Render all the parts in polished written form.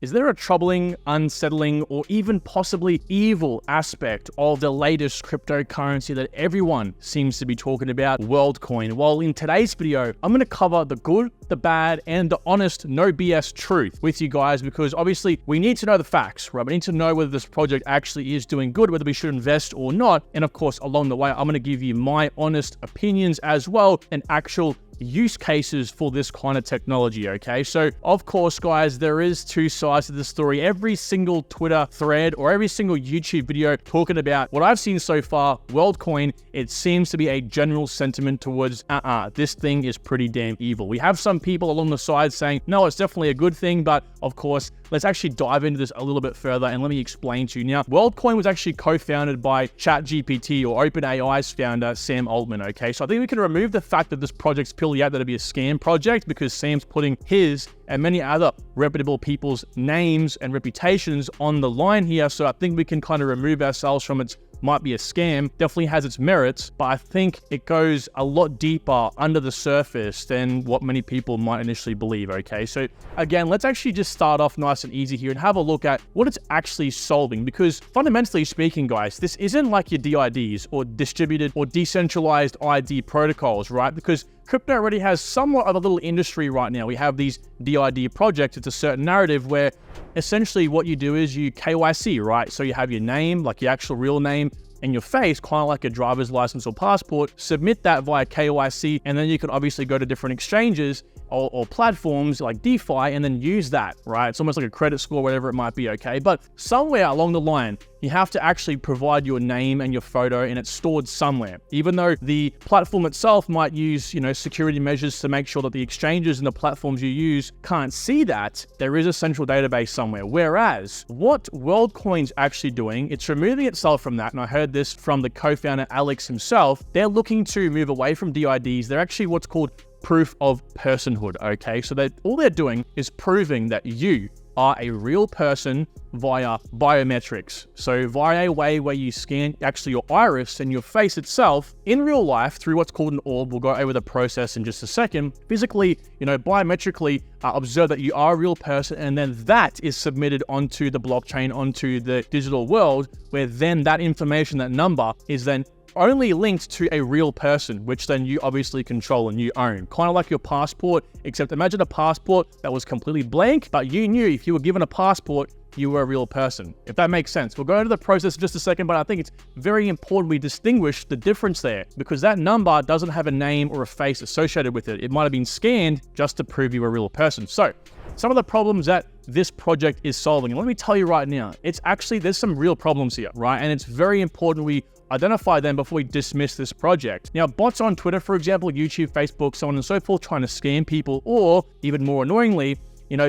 Is there a troubling, unsettling, or even possibly evil aspect of the latest cryptocurrency that everyone seems to be talking about, WorldCoin? Well, in today's video, I'm going to cover the good, the bad, and the honest, no BS truth with you guys, because obviously we need to know the facts, right? We need to know whether this project actually is doing good, whether we should invest or not. And of course, along the way, I'm going to give you my honest opinions as well and actual use cases for this kind of technology, okay? So of course, guys, there is two sides to the story. Every single Twitter thread or every single YouTube video talking about what I've seen so far, WorldCoin, it seems to be a general sentiment towards, this thing is pretty damn evil. We have some people along the side saying, no, it's definitely a good thing, but of course, let's actually dive into this a little bit further and let me explain to you. Now, WorldCoin was actually co-founded by ChatGPT or OpenAI's founder, Sam Altman, okay? So I think we can remove the fact that this project's purely out there to be a scam project because Sam's putting his and many other reputable people's names and reputations on the line here. So I think we can kind of remove ourselves from its might be a scam, definitely has its merits, but I think it goes a lot deeper under the surface than what many people might initially believe, okay? So again, let's actually just start off nice and easy here and have a look at what it's actually solving, because fundamentally speaking, guys, this isn't like your DIDs or distributed or decentralized ID protocols, right? Because crypto already has somewhat of a little industry right now. We have these DID projects. It's a certain narrative where essentially what you do is you KYC, right? So you have your name, like your actual real name, and your face, kind of like a driver's license or passport, submit that via KYC, and then you can obviously go to different exchanges or platforms like DeFi and then use that, right? It's almost like a credit score, whatever it might be, okay? But somewhere along the line, you have to actually provide your name and your photo, and it's stored somewhere. Even though the platform itself might use, security measures to make sure that the exchanges and the platforms you use can't see that, there is a central database somewhere. Whereas what WorldCoin's actually doing, it's removing itself from that. And I heard this from the co-founder, Alex himself. They're looking to move away from DIDs. They're actually what's called proof of personhood, okay? So all they're doing is proving that you are a real person via biometrics. So via a way where you scan actually your iris and your face itself in real life through what's called an orb. We'll go over the process in just a second. Physically, biometrically observe that you are a real person, and then that is submitted onto the blockchain, onto the digital world, where then that information, that number, is then only linked to a real person, which then you obviously control and you own. Kind of like your passport, except imagine a passport that was completely blank, but you knew if you were given a passport, you were a real person, if that makes sense. We'll go into the process in just a second, but I think it's very important we distinguish the difference there, because that number doesn't have a name or a face associated with it. It might have been scanned just to prove you were a real person. So some of the problems that this project is solving, and let me tell you right now, there's some real problems here, right? And it's very important we identify them before we dismiss this project. Now, bots on Twitter, for example, YouTube, Facebook, so on and so forth, trying to scam people, or even more annoyingly,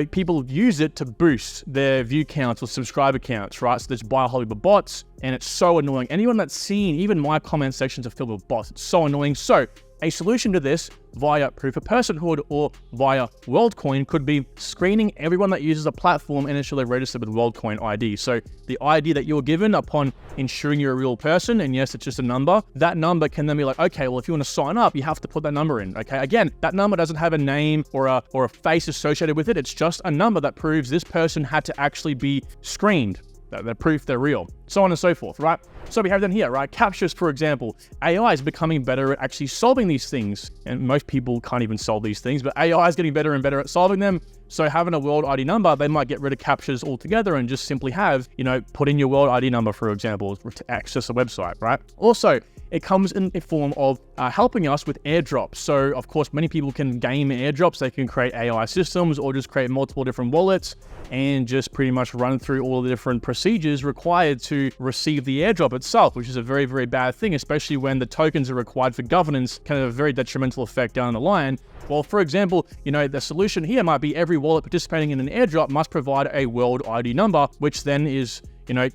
people use it to boost their view counts or subscriber counts, right? So there's bioholic bots, and it's so annoying. Anyone that's seen, even my comment sections are filled with bots. It's so annoying. So a solution to this via proof of personhood or via WorldCoin could be screening everyone that uses a platform and ensure they're registered with WorldCoin ID. So the ID that you're given upon ensuring you're a real person, and yes, it's just a number, that number can then be like, okay, well, if you want to sign up, you have to put that number in, okay? Again, that number doesn't have a name or a face associated with it. It's just a number that proves this person had to actually be screened. That proof they're real, so on and so forth, right? So we have them here, right? Captures, for example. AI is becoming better at actually solving these things, and most people can't even solve these things, but AI is getting better and better at solving them. So having a world ID number, they might get rid of captures altogether and just simply have, put in your world ID number, for example, to access a website, right? Also, it comes in a form of helping us with airdrops. So of course, many people can game airdrops. They can create AI systems or just create multiple different wallets and just pretty much run through all the different procedures required to receive the airdrop itself, which is a very, very bad thing, especially when the tokens are required for governance, kind of a very detrimental effect down the line. Well, for example, the solution here might be every wallet participating in an airdrop must provide a world ID number, which then is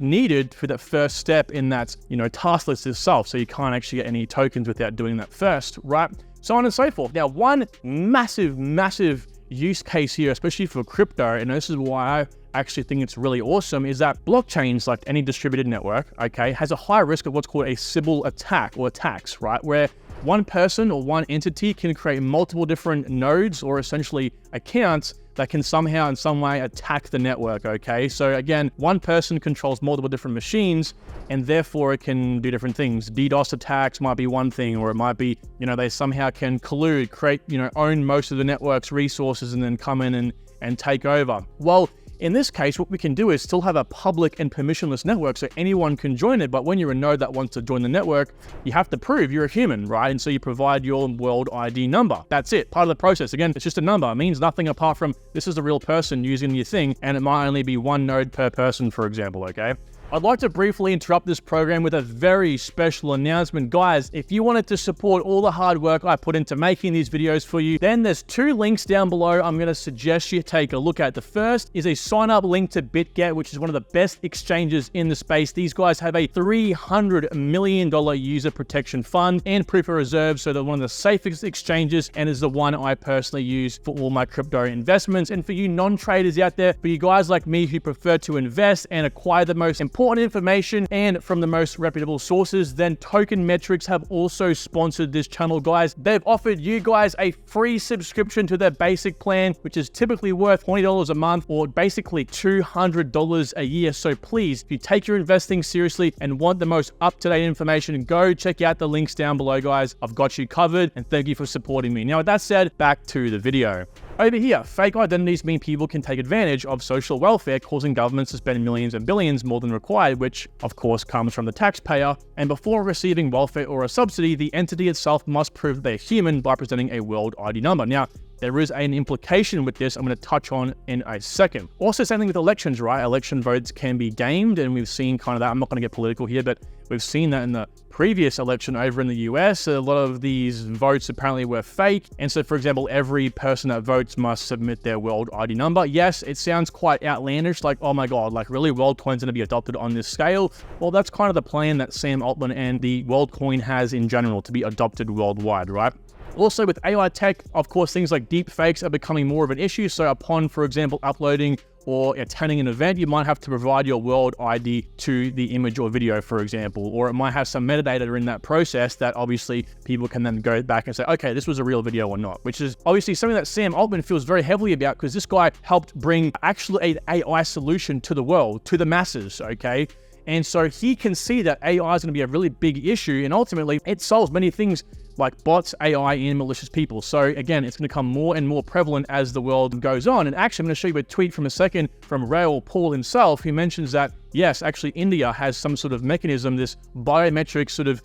needed for that first step in that, task list itself. So you can't actually get any tokens without doing that first, right? So on and so forth. Now, one massive use case here, especially for crypto, and this is why I actually think it's really awesome, is that blockchains, like any distributed network, okay, has a high risk of what's called a Sybil attack or attacks, right? Where one person or one entity can create multiple different nodes or essentially accounts that can somehow in some way attack the network, okay? So again, one person controls multiple different machines, and therefore it can do different things. DDoS attacks might be one thing, or it might be, they somehow can collude, create, own most of the network's resources and then come in and take over. Well, in this case, what we can do is still have a public and permissionless network so anyone can join it. But when you're a node that wants to join the network, you have to prove you're a human, right? And so you provide your world ID number. That's it. Part of the process. Again, it's just a number. It means nothing apart from this is a real person using your thing, and it might only be one node per person, for example, okay? I'd like to briefly interrupt this program with a very special announcement. Guys, if you wanted to support all the hard work I put into making these videos for you, then there's 2 links down below I'm going to suggest you take a look at. The first is a sign-up link to BitGet, which is one of the best exchanges in the space. These guys have a $300 million user protection fund and proof of reserve, so they're one of the safest exchanges and is the one I personally use for all my crypto investments. And for you non-traders out there, for you guys like me who prefer to invest and acquire the most important information and from the most reputable sources, then Token Metrics have also sponsored this channel, guys. They've offered you guys a free subscription to their basic plan, which is typically worth $20 a month or basically $200 a year. So please, if you take your investing seriously and want the most up-to-date information, go check out the links down below, guys. I've got you covered, and thank you for supporting me. Now, with that said, back to the video. Over here, fake identities mean people can take advantage of social welfare, causing governments to spend millions and billions more than required, which of course comes from the taxpayer. And before receiving welfare or a subsidy, the entity itself must prove that they're human by presenting a world ID number. Now, there is an implication with this I'm going to touch on in a second. Also, same thing with elections, right? Election votes can be gamed, and we've seen kind of that. I'm not going to get political here, but we've seen that in the previous election over in the US. A lot of these votes apparently were fake. And so, for example, every person that votes must submit their world ID number. Yes, it sounds quite outlandish, like, oh my God, like really WorldCoin's going to be adopted on this scale? Well, that's kind of the plan that Sam Altman and the WorldCoin has in general, to be adopted worldwide, right? Also, with AI tech, of course, things like deep fakes are becoming more of an issue. So upon, for example, uploading or attending an event, you might have to provide your world ID to the image or video, for example, or it might have some metadata in that process that obviously people can then go back and say, okay, this was a real video or not, which is obviously something that Sam Altman feels very heavily about, because this guy helped bring actually an AI solution to the world, to the masses, okay? And so he can see that AI is going to be a really big issue, and ultimately it solves many things like bots, AI, and malicious people. So again, it's going to become more and more prevalent as the world goes on. And actually, I'm going to show you a tweet from a second from Raoul Paul himself, who mentions that, yes, actually India has some sort of mechanism, this biometric sort of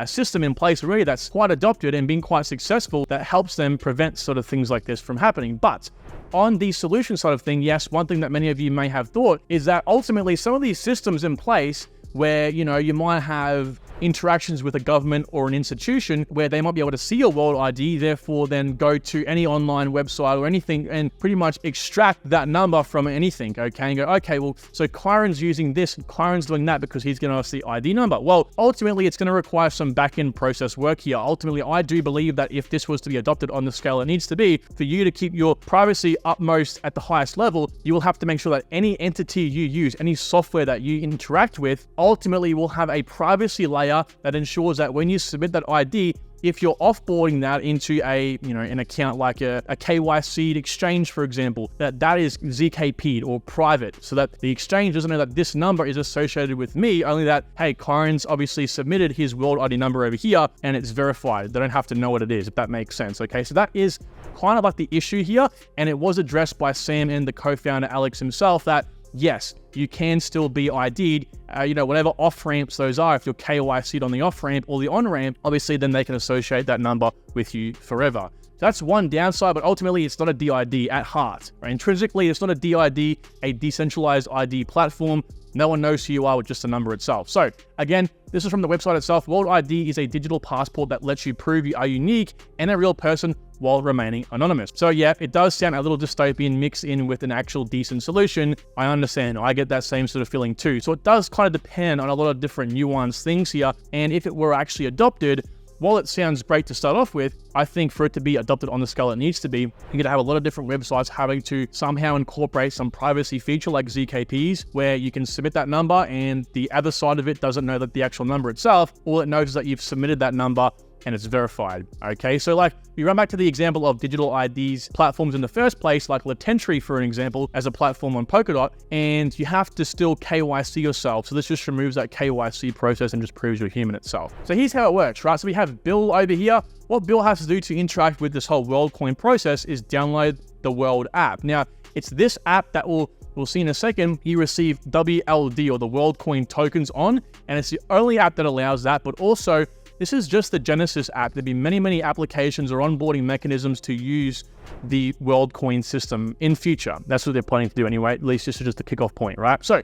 system in place already that's quite adopted and been quite successful, that helps them prevent sort of things like this from happening. But on the solution side of things, yes, one thing that many of you may have thought is that ultimately some of these systems in place where, you might have interactions with a government or an institution where they might be able to see your world ID, therefore then go to any online website or anything and pretty much extract that number from anything, okay? And go, okay, well, so Kyron's using this, and Kyron's doing that because he's going to ask the ID number. Well, ultimately, it's going to require some back-end process work here. Ultimately, I do believe that if this was to be adopted on the scale it needs to be, for you to keep your privacy utmost at the highest level, you will have to make sure that any entity you use, any software that you interact with, ultimately will have a privacy layer that ensures that when you submit that ID, if you're offboarding that into an account like a KYC'd exchange, for example, that is ZKP'd or private, so that the exchange doesn't know that this number is associated with me, only that, hey, Kyron's obviously submitted his world ID number over here and it's verified. They don't have to know what it is, if that makes sense, okay? So that is kind of like the issue here, and it was addressed by Sam and the co-founder Alex himself that, yes, you can still be ID'd, whatever off-ramps those are. If you're KYC'd on the off-ramp or the on-ramp, obviously then they can associate that number with you forever. That's one downside, but ultimately it's not a DID at heart, right? Intrinsically, it's not a DID, a decentralized ID platform. No one knows who you are with just the number itself. So again, this is from the website itself. World ID is a digital passport that lets you prove you are unique and a real person while remaining anonymous. So yeah, it does sound a little dystopian mixed in with an actual decent solution. I understand. I get that same sort of feeling too. So it does kind of depend on a lot of different nuanced things here. And if it were actually adopted, while it sounds great to start off with, I think for it to be adopted on the scale it needs to be, you're going to have a lot of different websites having to somehow incorporate some privacy feature like ZKPs, where you can submit that number and the other side of it doesn't know that the actual number itself. All it knows is that you've submitted that number and it's verified. Okay, so like we run back to the example of digital IDs platforms in the first place, like Latentry for an example, as a platform on Polkadot, and you have to still KYC yourself. So this just removes that KYC process and just proves you're human itself. So here's how it works, right? So we have Bill over here. What Bill has to do to interact with this whole WorldCoin process is download the World app. Now, it's this app that we'll see in a second, you receive WLD or the WorldCoin tokens on, and it's the only app that allows that, but also this is just the Genesis app. There'll be many applications or onboarding mechanisms to use the WorldCoin system in future. That's what they're planning to do anyway, at least this is just the kickoff point, right? So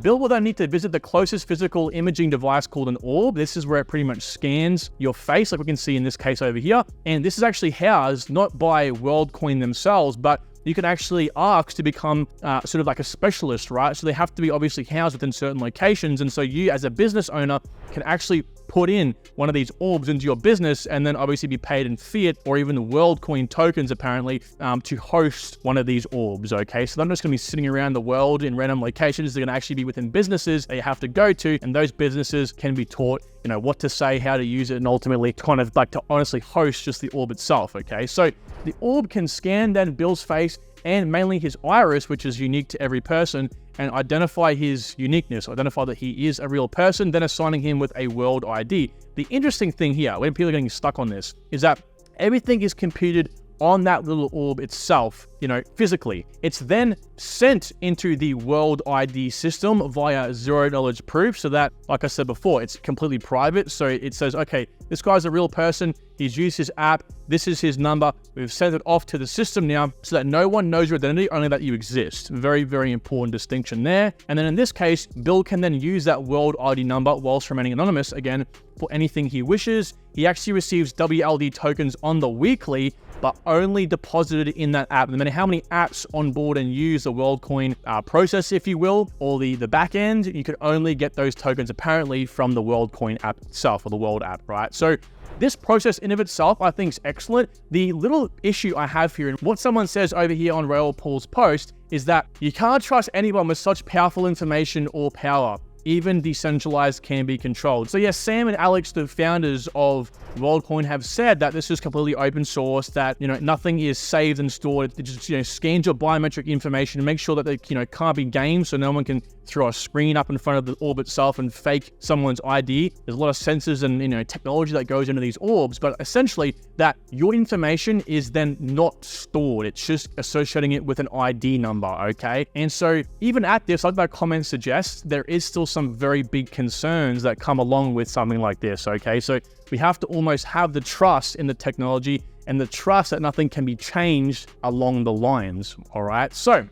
Bill will then need to visit the closest physical imaging device called an orb. This is where it pretty much scans your face, like we can see in this case over here. And this is actually housed not by WorldCoin themselves, but you can actually ask to become sort of like a specialist, right? So they have to be obviously housed within certain locations. And so you as a business owner can actually put in one of these orbs into your business and then obviously be paid in fiat or even the WorldCoin tokens apparently to host one of these orbs, okay? So they're not just gonna be sitting around the world in random locations. They're gonna actually be within businesses that you have to go to, and those businesses can be taught, you know, what to say, how to use it, and ultimately kind of like to honestly host just the orb itself, okay? So the orb can scan then Bill's face and mainly his iris, which is unique to every person, and identify his uniqueness, identify that he is a real person, then assigning him with a world ID. The interesting thing here, when people are getting stuck on this, is that everything is computed on that little orb itself, you know, physically. It's then sent into the World ID system via zero-knowledge proof, so that, like I said before, it's completely private. So it says, okay, this guy's a real person, he's used his app, this is his number, we've sent it off to the system now so that no one knows your identity, only that you exist. Very important distinction there. And then in this case, Bill can then use that World ID number whilst remaining anonymous, again, for anything he wishes. He actually receives WLD tokens on the weekly, but only deposited in that app. No matter how many apps on board and use the WorldCoin process, if you will, or the back end, you could only get those tokens apparently from the WorldCoin app itself, or the World app, right? So this process in of itself, I think, is excellent. The little issue I have here, and what someone says over here on Raoul Paul's post, is that you can't trust anyone with such powerful information or power. Even decentralized can be controlled. So yes, Sam and Alex, the founders of WorldCoin, have said that this is completely open source, that, you know, nothing is saved and stored. It just, you know, scans your biometric information and make sure that they, you know, can't be gamed, so no one can throw a screen up in front of the orb itself and fake someone's ID. There's a lot of sensors and, you know, technology that goes into these orbs, but essentially that your information is then not stored. It's just associating it with an ID number, okay? And so even at this, like that comment suggests, there is still some very big concerns that come along with something like this, okay? So we have to almost have the trust in the technology and the trust that nothing can be changed along the lines, all right? So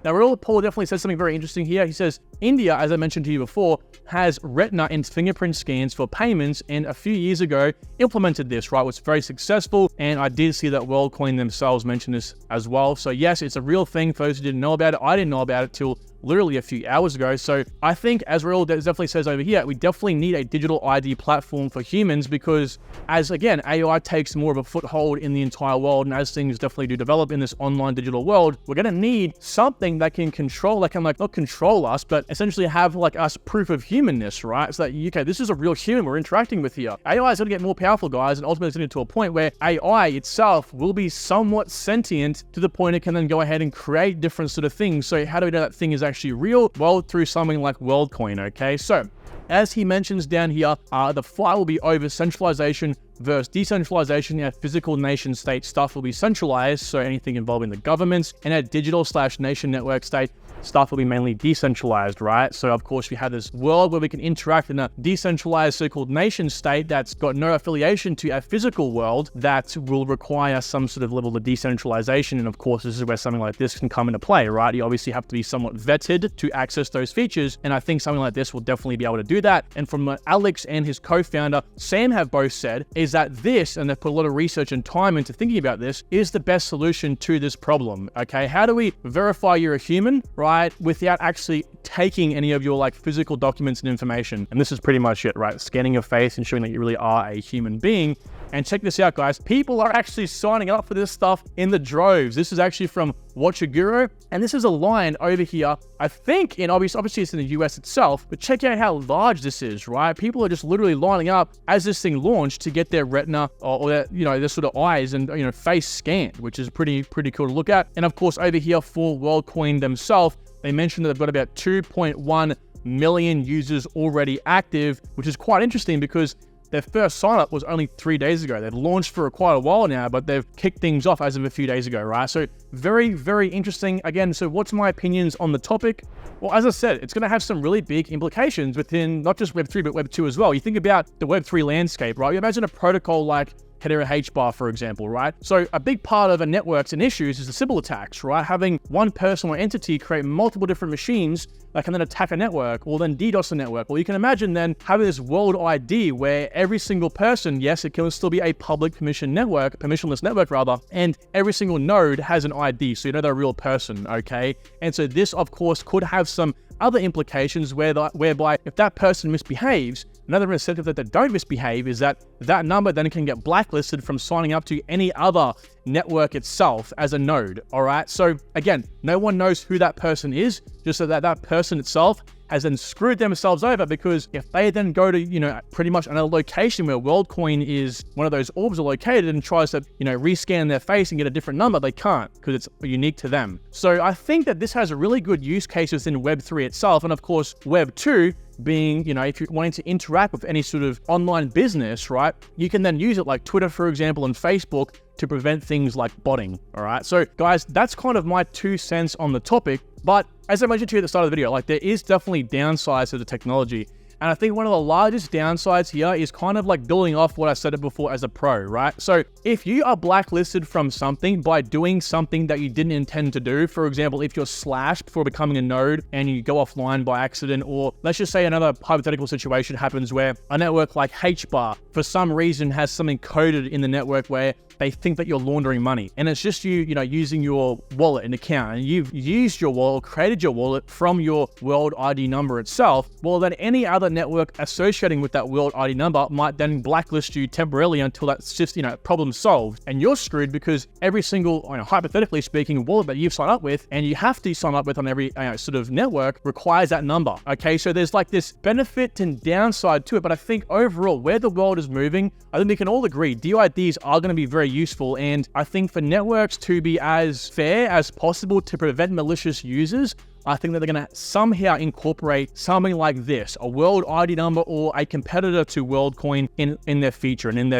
now, Raoul Paul definitely says something very interesting here. He says, India, as I mentioned to you before, has retina and fingerprint scans for payments, and a few years ago implemented this, right? It was very successful, and I did see that WorldCoin themselves mention this as well. So yes, it's a real thing for those who didn't know about it. I didn't know about it till literally a few hours ago. So I think, as Raoul definitely says over here, we definitely need a digital ID platform for humans, because as, again, AI takes more of a foothold in the entire world, and as things definitely do develop in this online digital world, we're going to need something that can control, that can, like, not control us, but essentially have, like, us proof of humanness, right? So that, okay, this is a real human we're interacting with here. AI is going to get more powerful, guys, and ultimately it's going to get to a point where AI itself will be somewhat sentient to the point it can then go ahead and create different sort of things. So how do we know that thing is actually real? Well, through something like WorldCoin, okay? So as he mentions down here, the fight will be over centralization versus decentralization. Our physical nation state stuff will be centralized, so anything involving the governments, and our digital/nation network state stuff will be mainly decentralized, right? So of course we have this world where we can interact in a decentralized so-called nation state that's got no affiliation to our physical world, that will require some sort of level of decentralization. And of course, this is where something like this can come into play, right? You obviously have to be somewhat vetted to access those features, and I think something like this will definitely be able to do that. And from what Alex and his co-founder Sam have both said, is that this, and they've put a lot of research and time into thinking about this, is the best solution to this problem, okay? How do we verify you're a human, right, without actually taking any of your, like, physical documents and information? And this is pretty much it, right? Scanning your face, ensuring that you really are a human being. And check this out, guys. People are actually signing up for this stuff in the droves. This is actually from WatchAguro, and this is a line over here. I think obviously it's in the US itself, but check out how large this is, right? People are just literally lining up as this thing launched to get their retina or their, their sort of eyes and, face scanned, which is pretty cool to look at. And of course, over here for WorldCoin themselves, they mentioned that they've got about 2.1 million users already active, which is quite interesting because their first sign up was only 3 days ago. They've launched for quite a while now, but they've kicked things off as of a few days ago, right? So very interesting. Again, so what's my opinions on the topic? Well, as I said, it's going to have some really big implications within not just Web3, but Web2 as well. You think about the Web3 landscape, right? You imagine a protocol like header H-bar, for example, right? So a big part of a network's and issues is the Sybil attacks, right? Having one person or entity create multiple different machines that can then attack a network or then DDoS a network. Well, you can imagine then having this world ID where every single person, yes, it can still be a public permissionless network rather, and every single node has an ID, so you know they're a real person, okay? And so this, of course, could have some other implications whereby if that person misbehaves, another incentive that they don't misbehave is that that number then can get blacklisted from signing up to any other network itself as a node, all right? So again, no one knows who that person is, just so that that person itself has then screwed themselves over, because if they then go to, pretty much another location where WorldCoin is, one of those orbs are located, and tries to, rescan their face and get a different number, they can't because it's unique to them. So I think that this has a really good use case within Web3 itself. And of course, Web2 being, if you're wanting to interact with any sort of online business, right, you can then use it like Twitter, for example, and Facebook to prevent things like botting, all right? So guys, that's kind of my 2 cents on the topic. But as I mentioned to you at the start of the video, like there is definitely downsides to the technology. And I think one of the largest downsides here is kind of like building off what I said before as a pro, right? So if you are blacklisted from something by doing something that you didn't intend to do, for example, if you're slashed before becoming a node and you go offline by accident, or let's just say another hypothetical situation happens where a network like HBAR for some reason has something coded in the network where they think that you're laundering money, and it's just you using your wallet and account, and you've used your wallet, created your wallet from your world ID number itself, well, then any other network associating with that world ID number might then blacklist you temporarily until that's just, problem solved. And you're screwed because every single, hypothetically speaking, wallet that you've signed up with, and you have to sign up with on every sort of network, requires that number. Okay, so there's like this benefit and downside to it, but I think overall, where the world is moving, I think we can all agree DIDs are going to be very useful. And I think for networks to be as fair as possible to prevent malicious users, I think that they're going to somehow incorporate something like this, a world ID number or a competitor to WorldCoin in their feature and in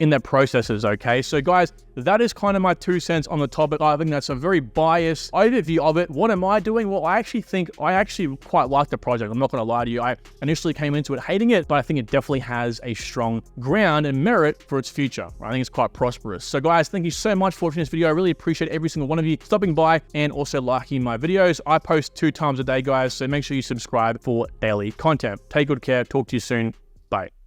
their processes, okay? So guys, that is kind of my 2 cents on the topic. I think that's a very biased overview of it. What am I doing? Well, I actually quite like the project. I'm not going to lie to you. I initially came into it hating it, but I think it definitely has a strong ground and merit for its future. I think it's quite prosperous. So guys, thank you so much for watching this video. I really appreciate every single one of you stopping by and also liking my videos. I post 2 times a day, guys, so make sure you subscribe for daily content. Take good care. Talk to you soon. Bye.